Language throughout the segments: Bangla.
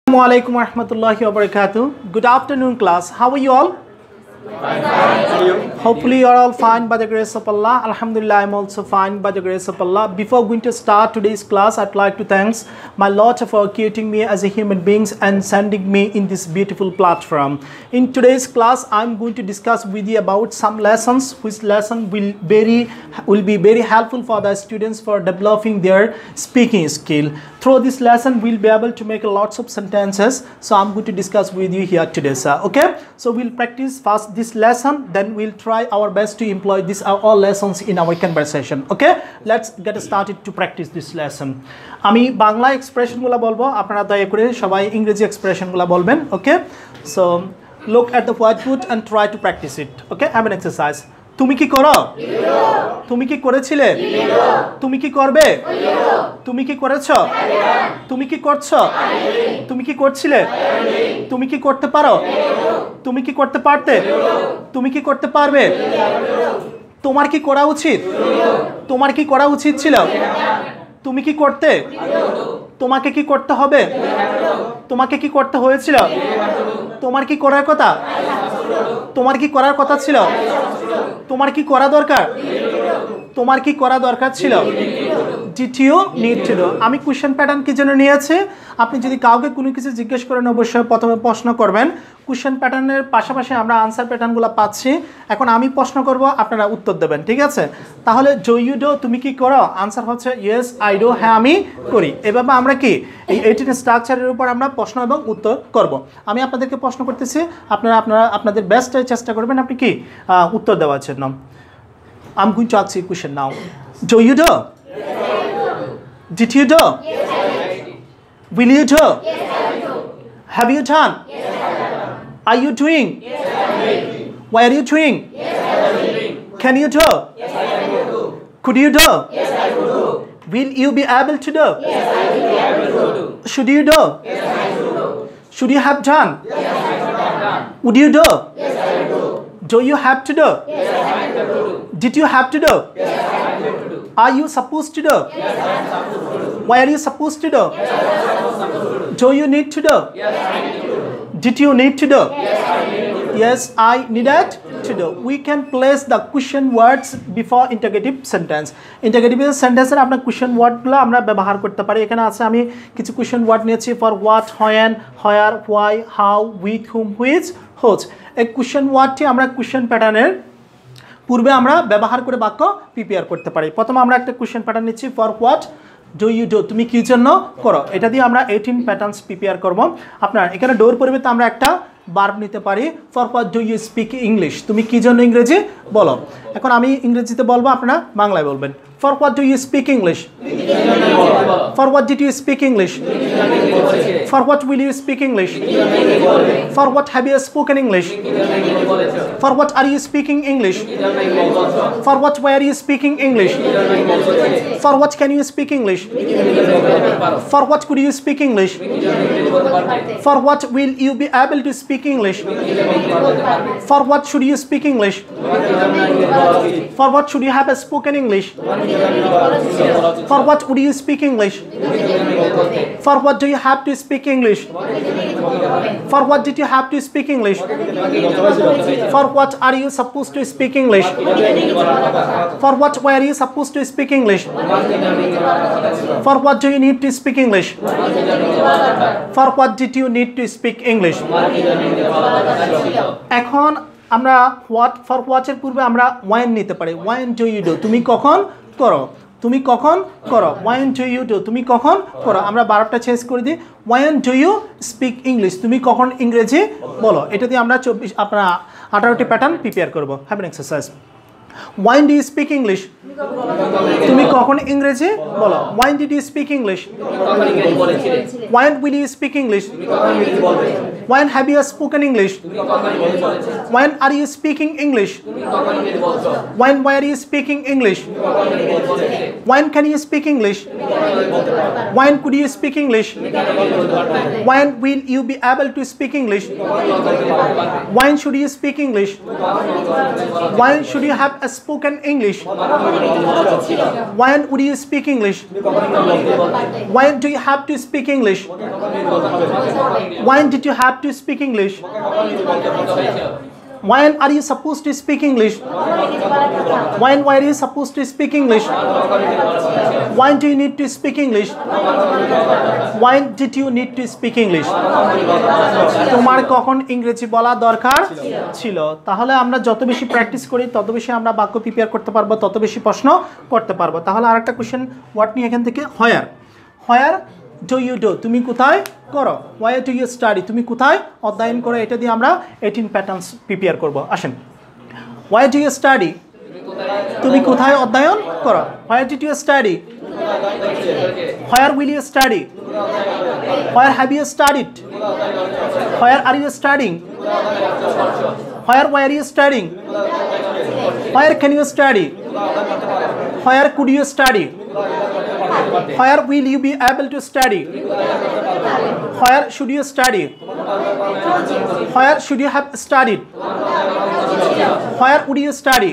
Assalamualaikum warahmatullahi wabarakatuh. Good afternoon, class. How are you all? Fine. Hopefully you are all fine by the grace of Allah. Alhamdulillah, I'm also fine by the grace of Allah. Before going to start today's class, I'd like to thank my Lord for creating me as a human being and sending me in this beautiful platform. In today's class, I'm going to discuss with you about some lessons, which lesson will be very helpful for the students for developing their speaking skill. Through this lesson, we'll be able to make lots of sentences. So I'm going to discuss with you here today, sir. Okay? So we'll practice first this lesson, then we'll try our best to employ these all lessons in our conversation. Okay? Let's get started to practice this lesson. আমি বাংলা এক্সপ্রেশনগুলো বলবো, আপনারা দয়া করে সবাই ইংরেজি এক্সপ্রেশনগুলো বলবেন. Okay? So look at the whiteboard and try to practice it. Okay? Have an exercise. তুমি কি করো? তুমি কি করেছিলে? তুমি কি করবে? তুমি কি করেছো? তুমি কি করছো? তুমি কি করছিলে? তুমি কি করতে পারো? তুমি কি করতে পারতে? তুমি কি করতে পারবে? তোমার কি করা উচিত? তোমার কি করা উচিত ছিল? তুমি কি করতে? তোমাকে কি করতে হবে? তোমাকে কি করতে হয়েছিল? তোমার কি করার কথা? তোমার কি করার কথা ছিল? তোমার কি করা দরকার? তোমার কি করা দরকার ছিল? Did you need to do? আমি কোশ্চেন প্যাটার্ন কি জন্য নিয়েছি? আপনি যদি কাউকে কোনো কিছু জিজ্ঞেস করেন অবশ্যই প্রথমে প্রশ্ন করবেন। কোশ্চেন প্যাটার্নের পাশাপাশি আমরা আনসার প্যাটার্নগুলো পাচ্ছি। এখন আমি প্রশ্ন করব, আপনারা উত্তর দেবেন, ঠিক আছে? তাহলে ডু ইউ ডু, তুমি কি করো? আনসার হচ্ছে ইয়েস আই ডু, হ্যাঁ আমি করি। এভাবে আমরা কি এই 18 স্ট্রাকচারের উপর আমরা প্রশ্ন এবং উত্তর করব। আমি আপনাদেরকে প্রশ্ন করতেছি, আপনাদের বেস্ট চেষ্টা করবেন আপনি কি উত্তর দেওয়ার জন্য। I'm going to ask you a question now. Do you do? Yes, I do. Did you do? Yes, I did. Will you do? Yes, I do. Have you done? Yes, I have. Are you doing? Yes, I am. Why are you doing? Yes, I am doing. Can you do? Yes, I do. Could you do? Yes, I do. Will you be able to do? Yes, I will be able to do. Should you do? Yes, I do. Should you have done? Yes, I have done. Would you do? Yes, I do. Do you have to do? Yes, I have to do. Did you have to do? Yes, I have to do. Are you supposed to do? Yes, I am supposed to do. Why are you supposed to do? Yes, I am supposed to do. Do you need to do? Yes, I need to do. Did you need to do? Yes, I need to do. Yes, I needed to do. We can place the question words before interrogative sentence. Interrogative sentence এর আমরা question wordগুলো আমরা ব্যবহার করতে পারি। এখানে আছে আমি কিছু question word নিয়েছি for what, when, where, why, how, with whom, which, whose. এই question wordটি আমরা question প্যাটার্নের পূর্বে আমরা ব্যবহার করে বাক্য প্রিপেয়ার করতে পারি। প্রথমে আমরা একটা কোশ্চেন প্যাটার্ন নিচ্ছি, for what do you do, তুমি কি জন্য করো। এটা দিয়ে আমরা 18 প্যাটার্নস প্রিপেয়ার করব। আপনার এখানে ডোর পরিবর্তে আমরা একটা ভার্ব নিতে পারি, for what do you speak English, তুমি কি জন্য ইংরেজি বলো। এখন আমি ইংরেজিতে বলবো, আপনারা বাংলায় বলবেন। For what do you speak English? For what did you speak English? For what will you speak English? For what have you spoken English? For what are you speaking English? For what why are you speaking English? For what can you speak English? For what could you speak English? For what will you be able to speak English? For what should you speak English? For what should you have spoken English? For what would you speak English? For what do you have to speak English? For what did you have to speak English? For what are you supposed to speak English? For what were you supposed to speak English? For what do you need to speak English? For what did you need to speak English? এখন আমরা what for what এর পূর্বে আমরা when নিতে পারি। when do you do, তুমি কখন করো। তুমি কখন করো, when do you do, তুমি কখন করো। আমরা ভার্বটা চেঞ্জ করে দিই, when do you speak English, তুমি কখন ইংরেজি বলো। এটা দিয়ে আমরা 18টি প্যাটার্ন প্রিপেয়ার করব। Have an exercise. When do you speak English? তুমি কখন ইংরেজি বলো। When did you speak English? When will you speak English? When have you spoken English? When are you speaking English? When why are you speaking English? When can you speak English? When could you speak English? When will you be able to speak English? When should you speak English? When should you have spoken English? When would you speak English? When do you have to speak English? When did you have to speak English? When are you supposed to speak English? When were you supposed to speak English? When do you need to speak English? When did you need to speak English? তোমার কখন ইংরেজি বলা দরকার ছিল? তাহলে আমরা যত বেশি প্র্যাকটিস করি তত বেশি আমরা বাক্য প্রিপেয়ার করতে পারবো, তত বেশি প্রশ্ন করতে পারবো। তাহলে আরেকটা কোশ্চেন ওয়ার্ড নিয়ে এখান থেকে হোয়ার। হোয়ার ডু ইউ ডু, তুমি কোথায় করো। হোয়ার ডু ইউ স্টাডি, তুমি কোথায় অধ্যয়ন করো। এটা দিয়ে আমরা 18 প্যাটার্নস প্রিপেয়ার করব। আসেন, হোয়ার ডু ইউ স্টাডি, তুমি কোথায় অধ্যয়ন করো। Where did you study, where will you study, where have you studied, where are you studying, where were you studying, where can you study, where could you study, where will you be able to study, where should you study, where should you have studied, where would you study,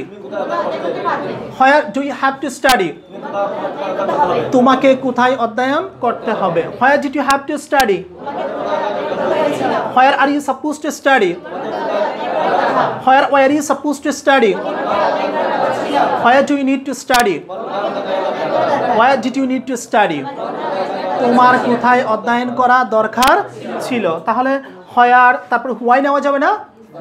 where do you have to study, তোমাকে কোথায় অধ্যয়ন করতে হবে। where did you have to study, where are you supposed to study, where were you supposed to study, where do you need to study, why did you need to study, তোমার কোথায় অধ্যয়ন করা দরকার ছিল। তাহলে হোয়ার, তারপর হোয়াই নেওয়া যাবে না,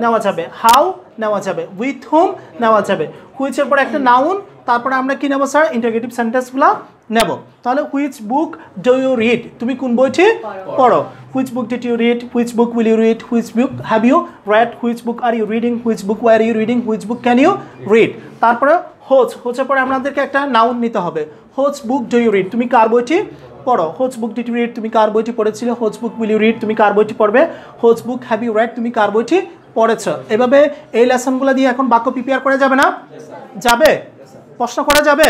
নেওয়া যাবে হাউ নেওয়া যাবে, উইথ হুম নেওয়া যাবে, হুইচের পর একটা নাউন, তারপরে আমরা কি নেব স্যার, ইন্টারগেটিভ সেন্টেন্সগুলো নেব। তাহলে which book do you read, তুমি কোন বইটি পড়ো। Which book did you read, which book will you read, which book have you read, which book are you reading, which book were you reading, which book can you read. তারপরে হোচ, হোচের পরে আমাদেরকে একটা নাউন নিতে হবে। Whose book do you read, তুমি কার বইটি পড়ো। Whose book did you read, তুমি কার বইটি পড়েছিলে। হোচ বুক উইল ইউ রিড, তুমি কার বইটি পড়বে। হোচ বুক হ্যাভ ইউ রেড, তুমি কার বইটি পড়েছ। এভাবে এই লেসনগুলো দিয়ে এখন বাক্য প্রিপেয়ার করা যাবে না? যাবে। প্রশ্ন করা যাবে,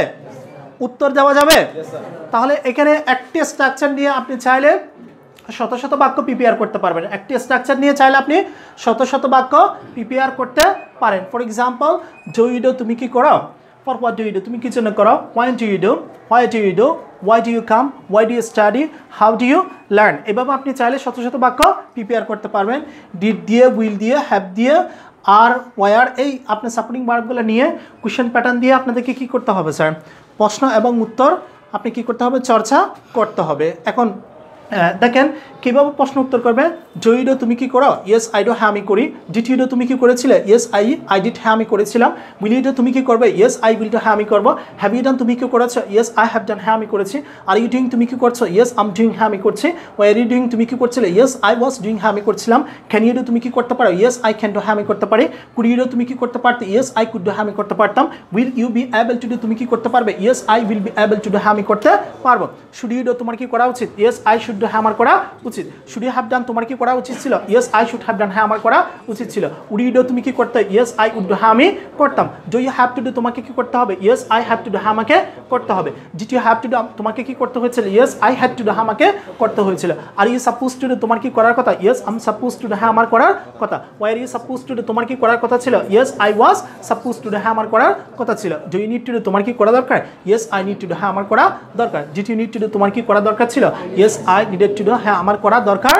উত্তর দেওয়া যাবে। তাহলে এখানে একটি স্ট্রাকচার নিয়ে আপনি চাইলে শত শত বাক্য প্রিপেয়ার করতে পারবেন। একটি স্ট্রাকচার নিয়ে চাইলে আপনি শত শত বাক্য প্রিপেয়ার করতে পারেন। For example, do you do, তুমি কি করো। For what do you do, তুমি কি জন্য করো। Why do you do, why do you do, why do you come, why do you study, how do you learn. এভাবে আপনি চাইলে শত শত বাক্য প্রিপেয়ার করতে পারবেন। ডিড দিয়ে, উইল দিয়ে, হ্যাভ দিয়ে, আর ওয়ার, এই আপনার সাপোর্টিং ভার্বগুলো নিয়ে কোশ্চেন প্যাটার্ন দিয়ে আপনাদেরকে কী করতে হবে স্যার, প্রশ্ন এবং উত্তর আপনি কী করতে হবে, চর্চা করতে হবে। এখন দেখেন কীভাবে প্রশ্ন উত্তর করবে। ডু ইউ ডু, তুমি কি করো। ইয়েস আই ডু, হ্যাঁ আমি করি। ডিড ইউ ডু, তুমি কি করেছিলে। ইয়েস আই ডিড, হ্যাঁ আমি করেছিলাম। উইল ইউ ডু, তুমি কি করবে। ইয়েস আই উইল ডু, হ্যাঁ আমি করবো। হ্যাভ ইউ ডান, তুমি কি করেছো। ইয়েস আই হ্যাভ ডান, হ্যাঁ আমি করেছি। আর ইউ ডুইং, তুমি কি করছো। ইয়েস আম ডুইং, হ্যাঁ আমি করছি। ওয়ার ইউ ডুইং, তুমি কি করছিলে। ইয়েস আই ওয়াজ ডুইং, হ্যাঁ আমি করছিলাম। ক্যান ইউ ডু, তুমি কি করতে পারো। ইয়েস আই ক্যান ডু, হ্যাঁ আমি করতে পারি। কুড ইউ ডু, তুমি কি করতে পারতে। ইয়েস আই কুড ডু, হ্যাঁ আমি করতে পারতাম। Will you be able to do, তুমি কি করতে পারবে। Yes I will be able to do, হ্যাঁ আমি করতে পারবো। শুড ইউ ডু, তোমার কি করা উচিত। ইয়েস আই শুড ডু, হ্যাঁ আমার করা উচিত। শুড ইউ হ্যাভ ডান, তোমার কি করা উচিত ছিল। Yes I should have done, হ্যাঁ আমার করা উচিত ছিল। উড ইউ ডু, তুমি কি করতে। ইয়েস আই উড ডু, হ্যাঁ আমি করতাম। Do you have to do, তোমাকে কি করতে হবে। Yes I have to do, হ্যাঁ আমাকে করতে হবে। Did you have to do, তোমাকে কি করতে হয়েছিল। Yes I had to do, হ্যাঁ আমাকে করতে হয়েছিল। Are you suppose to do, তোমার কি করার কথা। Yes I'm suppose to do, হ্যাঁ আমার করার কথা। Were you suppose to do, তোমার কি করার কথা ছিল। Yes I was suppose to do, হ্যাঁ আমার করার কথা ছিল। Do you need to do, তোমার কি করা দরকার। Yes I need to do, হ্যাঁ আমার করা দরকার। Did you need to do, তোমার কি করা দরকার ছিল। Yes I needed to do, হ্যাঁ আমার করা দরকার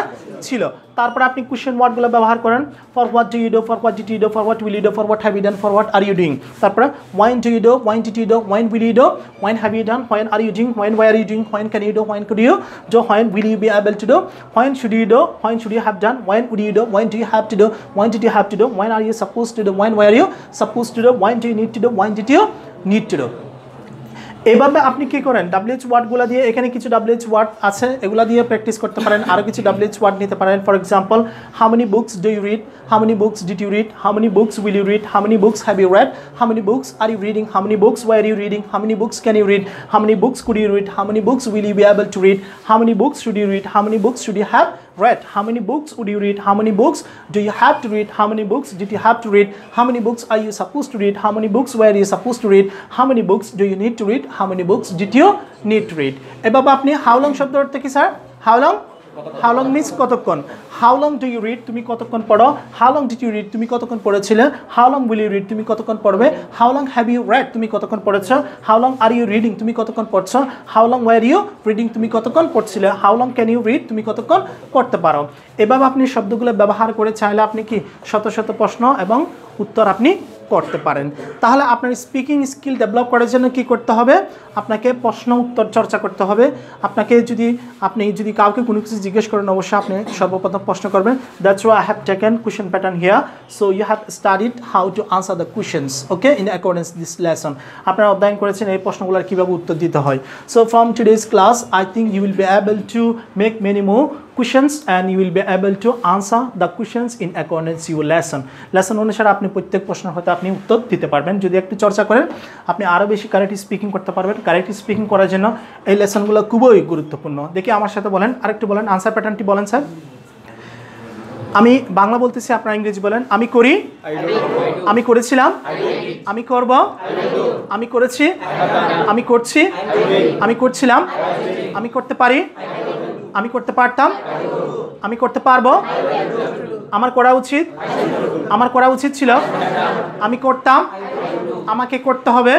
ছিল। তারপর আপনি কোশ্চেন ওয়ার্ডগুলো ব্যবহার করেন। For what do you do, for what did you do, for what will you do, for what have you done, for what are you doing. তারপরে when do you do, when did you do, when will you do, when have you done, when are you doing, when were are you doing, when can you do, when could you do, when will you be able to do, when should you do, when should you have done, when would you do, when do you have to do, when did you have to do, when are you suppose to do, when were are you suppose to do, when do you need to do, when did you need to do. এইভাবে আপনি কি করেন, ডাব্লিউএইচ ওয়ার্ডগুলো দিয়ে, এখানে কিছু ডাব্লিউএইচ ওয়ার্ড আছে, এগুলো দিয়ে প্র্যাকটিস করতে পারেন। আরও কিছু ডাব্লিউএইচ ওয়ার্ড নিতে পারেন। For example, how many books do you read, how many books did you read, how many books will you read, how many books have you read, how many books are you reading, how many books were you reading, how many books can you read, how many books could you read, how many books will you be able to read, how many books should you read, how many books should you have read, how many books would you read, how many books do you have to read, how many books did you have to read, how many books are you supposed to read, how many books were you supposed to read, how many books do you need to read, how many books did you need to read। এভাবে আপনি how long শব্দের অর্থ কি sir, how long how long means কতক্ষণ। How long do you read তুমি কতক্ষণ পড়ো। How long did you read তুমি কতক্ষণ পড়েছিলে। How long will you read তুমি কতক্ষণ পড়বে। How long have you read তুমি কতক্ষণ পড়েছো। How long are you reading তুমি কতক্ষণ পড়ছো। How long were you reading তুমি কতক্ষণ পড়ছিলে। How long can you read তুমি কতক্ষণ পড়তে পারো। এভাবে আপনি শব্দগুলো ব্যবহার করে চাইলে আপনি কি শত শত প্রশ্ন এবং উত্তর আপনি করতে পারেন। তাহলে আপনার স্পিকিং স্কিল ডেভেলপ করার জন্য কি করতে হবে, আপনাকে প্রশ্ন উত্তর চর্চা করতে হবে। আপনি যদি কাউকে কোনো কিছু জিজ্ঞেস করেন অবশ্যই আপনি সর্বপ্রথম প্রশ্ন করবেন। That's why I have taken question pattern here, so you have studied how to answer the questions okay in accordance this lesson. আপনারা অধ্যয়ন করেছেন এই প্রশ্নগুলোর কীভাবে উত্তর দিতে হয়। So from today's class I think you will be able to make many more questions and you will be able to answer the questions in accordance your lesson অনুসারে আপনি প্রত্যেক প্রশ্নের হয়তো আপনি উত্তর দিতে পারবেন। যদি একটু চর্চা করেন আপনি আরও বেশি কারেক্ট স্পিকিং করতে পারবেন। কারেক্ট স্পিকিং করার জন্য এই লেসনগুলো খুবই গুরুত্বপূর্ণ। দেখি আমার সাথে বলেন, আরেকটু বলেন, আনসার প্যাটার্নটি বলেন স্যার। আমি বাংলা বলতেছি, আপনারা ইংরেজি বলেন। আমি করি, আমি করেছিলাম, আমি করব, আমি করেছি, আমি করছি, আমি করছিলাম, আমি করতে পারি, আমি করতে পারতাম, আমি করতে পারবো, আমার করা উচিত, আমার করা উচিত ছিল, আমি করতাম, আমাকে করতে হবে,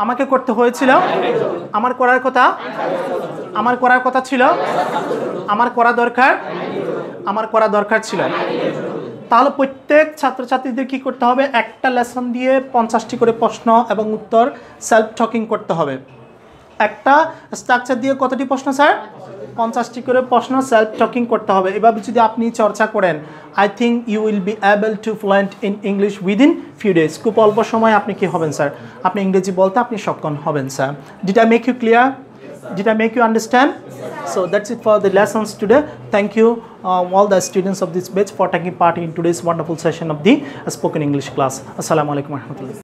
আমাকে করতে হয়েছিল, আমার করার কথা, আমার করার কথা ছিল, আমার করা দরকার, আমার করা দরকার ছিল। তাহলে প্রত্যেক ছাত্রছাত্রীদের কী করতে হবে, একটা লেসন দিয়ে 50টি করে প্রশ্ন এবং উত্তর সেলফ টকিং করতে হবে। একটা স্ট্রাকচার দিয়ে কতটি প্রশ্ন স্যার, 50টি করে প্রশ্ন সেলফ টকিং করতে হবে। এভাবে যদি আপনি চর্চা করেন I think you will be able to fluent in English within few days. খুব অল্প সময় আপনি কি হবেন স্যার, আপনি ইংরেজি বলতে আপনি সক্ষম হবেন sir. Did I make you clear? Did I make you understand? So that's it for the lessons today. Thank you all the students of this batch for taking part in today's wonderful session of the spoken English class. Assalamu alaikum warahmatullahi.